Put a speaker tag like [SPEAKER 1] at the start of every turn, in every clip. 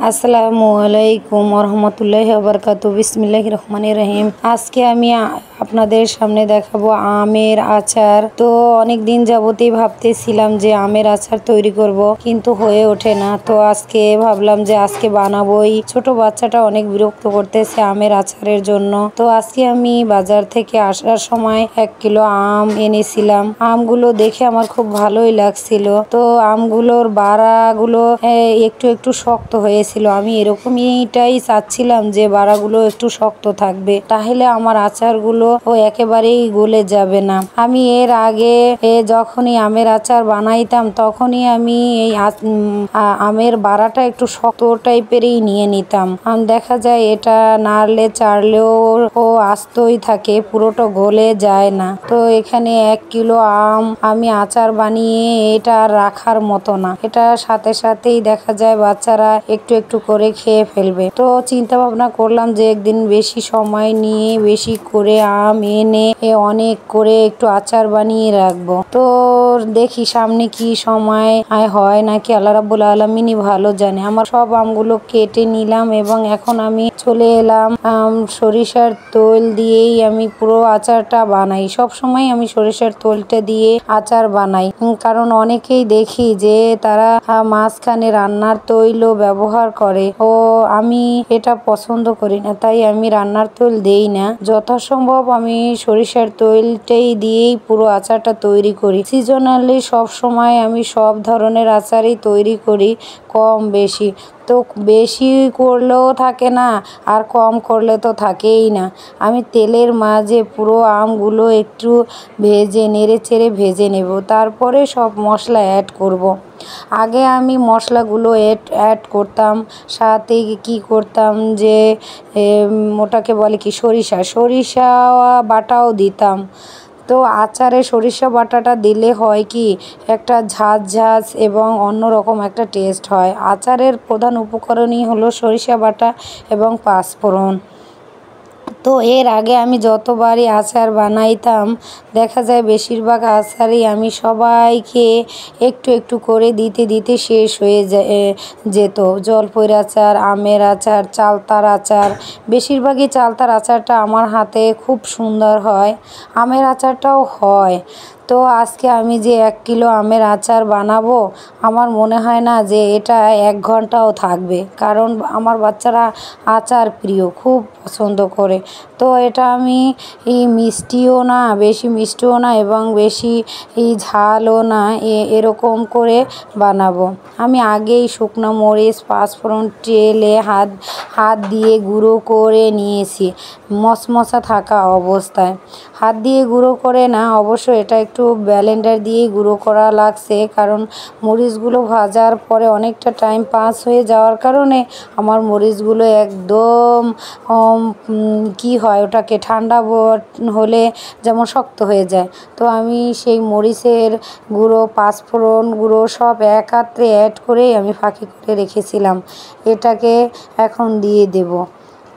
[SPEAKER 1] আসসালামু আলাইকুম রহমতুল্লাহি ওয়া বারাকাতুহু। বিসমিল্লাহির রহমানির রহিম। আজকে আমি আপনাদের সামনে দেখাবো আমের আচার। তো অনেক দিন যাবতই ভাবতেছিলাম যে আমের আচার তৈরি করব, কিন্তু হয়ে ওঠে না। তো আজকে ভাবলাম যে আজকে বানাবোই। ছোট বাচ্চাটা অনেক বিরক্ত করতেছে আমের আচারের জন্য। তো আজকে আমি বাজার থেকে আসার সময় 1 কিলো আম এনেছিলাম। আমগুলো দেখে আমার খুব ভালোই লাগছিল। তো আমগুলোর বাড়াগুলো একটু একটু শক্ত হয়েছিল। আমি এরকমইটাই চাচ্ছিলাম যে বাড়াগুলো একটু শক্ত থাকবে, তাহলে আমার আচারগুলো একেবারেই গলে যাবে না। আমি এর আগে যখনই আমের আচার বানাইতাম তখনই আমি এই আমের বাড়াটা একটু শক্ত টাইপেরই নিয়ে নিতাম। দেখা যায় এটা নাড়লে চাড়লেও আস্তই থাকে, পুরোটা গলে যায় না। তো এখানে 1 কিলো আম আমি আচার বানিয়ে এটা রাখার মতো না। এটা সাথে সাথেই দেখা যায় বাচ্চারা একটু একটু করে খেয়ে ফেলবে। তো চিন্তা ভাবনা করলাম যে একদিন বেশি সময় নিয়ে বেশি করে আম এনে অনেক করে একটু আচার বানিয়ে রাখবো। তো দেখি সামনে কি সময় হয় নাকি আল্লাহ রাব্বুল আলামিনই ভালো জানে। আমার সব আমগুলো কেটে নিলাম এবং এখন আমি চলে এলাম সরিষার তেল দিয়েই আমি পুরো আচারটা বানাই। সব সময় আমি সরিষার তেলটা দিয়ে আচার বানাই, কারণ অনেকেই দেখি যে তারা মাঝখানে রান্নার তৈলও ব্যবহার করে। আমি এটা পছন্দ করি না, তাই আমি রান্নার তেল দেই না। যথাসম্ভব আমি সরিষার তেলটাই দিয়েই পুরো আচারটা তৈরি করি। সিজনালি সব সময় আমি সব ধরনের আচারই তৈরি করি, কম বেশি। তো বেশি করলেও থাকে না, আর কম করলে তো থাকেই না। আমি তেলের মাঝে পুরো আমগুলো একটু নেড়ে চেড়ে ভেজে নেব, তারপরে সব মশলা অ্যাড করব। আগে আমি মশলাগুলো অ্যাড করতাম, সাথে কি করতাম যে ওটাকে বলে কি সরিষা বাটাও দিতাম। তো আচারে সরিষা বাটাটা দিলে হয় কি, একটা ঝাঁঝ এবং অন্যরকম একটা টেস্ট হয়। আচারের প্রধান উপকরণই হলো সরিষা বাটা এবং পাঁচফোড়ন। তো এর আগে আমি যতবারই আচার বানাইতাম দেখা যায় বেশিরভাগ আচারই আমি সবাইকে একটু একটু করে দিতে দিতে শেষ হয়ে যেত। জলপইর আচার, আমের আচার, চালতার আচার। বেশিরভাগই চালতার আচারটা আমার হাতে খুব সুন্দর হয়, আমের আচারটাও হয়। তো আজকে আমি যে 1 কিলো আমের আচার বানাবো, আমার মনে হয় না যে এটা 1 ঘন্টাও থাকবে, কারণ আমার বাচ্চারা আচার প্রিয়, খুব পছন্দ করে। তো এটা আমি মিষ্টিও না, বেশি মিষ্টিও না এবং বেশি ঝালও না, এরকম করে বানাবো। আমি আগেই শুকনো মরিচ, পাঁচফোড়ন তেলে হাত দিয়ে গুঁড়ো করে নিয়েছি মশমশা থাকা অবস্থায়। হাত দিয়ে গুঁড়ো করে না, অবশ্য এটা একটু ব্লেন্ডার দিয়েই গুঁড়ো করা লাগছে, কারণ মরিচগুলো ভাজার পরে অনেকটা টাইম পাস হয়ে যাওয়ার কারণে আমার মরিচগুলো একদম কি হয় ওটাকে ঠান্ডা হলে যেমন শক্ত হয়ে যায়। তো আমি সেই মরিচের গুঁড়ো, পাঁচফোড়ন গুঁড়ো সব একত্রে অ্যাড করেই আমি ফাঁকি করে রেখেছিলাম। এটাকে এখন দিয়ে দেব।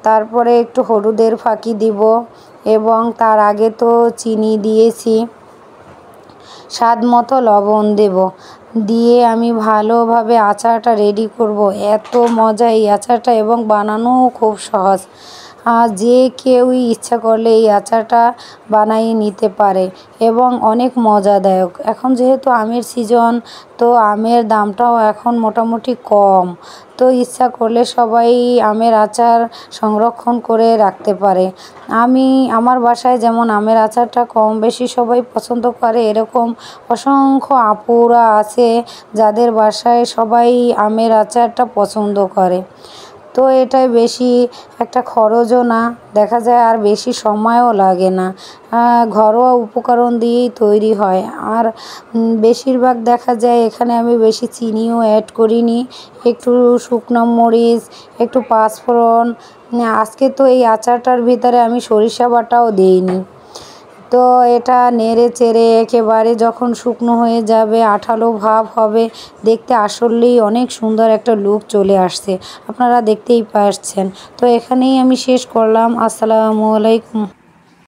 [SPEAKER 1] তারপরে একটু হলুদের ফাঁকি দিব এবং তার আগে তো চিনি দিয়েছি, স্বাদ মতো লবণ দেব। দিয়ে আমি ভালোভাবে আচারটা রেডি করব। এত মজা এই আচারটা এবং বানানোও খুব সহজ। যে কেউই ইচ্ছা করলে এই আচারটা বানিয়ে নিতে পারে এবং অনেক মজাদায়ক। এখন যেহেতু আমের সিজন, তো আমের দামটাও এখন মোটামুটি কম। তো ইচ্ছা করলে সবাই আমের আচার সংরক্ষণ করে রাখতে পারে। আমার বাসায় যেমন আমের আচারটা কম বেশি সবাই পছন্দ করে, এরকম অসংখ্য আপুরা আছে যাদের বাসায় সবাই আমের আচারটা পছন্দ করে। তো এটাই বেশি একটা খরচও না, দেখা যায় আর বেশি সময়ও লাগে না। ঘরোয়া উপকরণ দিয়েই তৈরি হয়। আর বেশিরভাগ দেখা যায় এখানে আমি বেশি চিনিও অ্যাড করিনি, একটু শুকনো মরিচ, একটু পাঁচফোড়ন। আজকে তো এই আচারটার ভিতরে আমি সরিষা বাটাও দিইনি। তো এটা নেড়ে চেড়ে একেবারে যখন শুকনো হয়ে যাবে, আঠালো ভাব হবে, দেখতে আসলেই অনেক সুন্দর একটা লুক চলে আসছে, আপনারা দেখতেই পাচ্ছেন। তো এখানেই আমি শেষ করলাম। আসসালামু আলাইকুম।